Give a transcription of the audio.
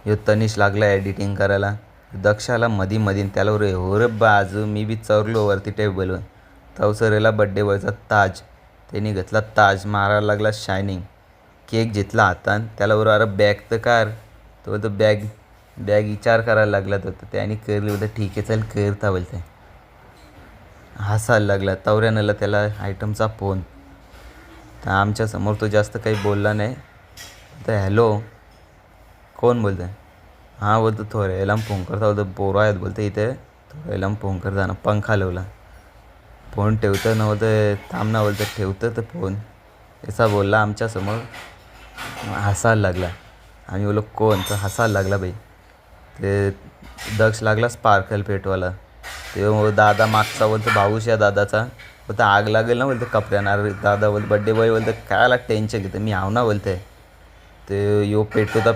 ह्यो तनिष लागला एडिटिंग करायला. दक्षाला मधी त्याला हो रे बाजू मी बी चरलो वरती टेबलवर. तवसरेला बड्डे बॉयचा ताज. त्यांनी घेतला ताज मारायला लागला शायनिंग. केक घेतला हातान त्याला बरोबर अरे बॅग तर कार. तो बोलतो बॅग बॅग विचार करायला लागला तो त्याने करली होतं ठीक आहे चल करता बोलते. हसायला लागला तवऱ्यानंला त्याला आयटमचा फोन. तर आमच्यासमोर तो जास्त काही बोलला नाही. तर हॅलो कोण बोलतं आहे. हां बोलतो थोड्या फोन करता बोलतो पोरं आहेत बोलतो इथे थोड्या फोन करता ना पंखा लावला. फोन ठेवतं नव्हतं थांब ना बोलतं ठेवतं तर फोन असा बोलला आमच्यासमोर. हसायला लागला. आम्ही बोललो कोण तर हसायला लागला बाई. ते दक्ष लागला स्पार्कल पेटवाला. ते दादा मागचा बोलतो भाऊश या दादाचा बोलतं आग लागेल ना बोलतं कपड्यांना. दादा बोलतो बड्डे बॉय बोलतं कायला टेन्शन घेतं मी आव ना बोलते. ते यो पेटवता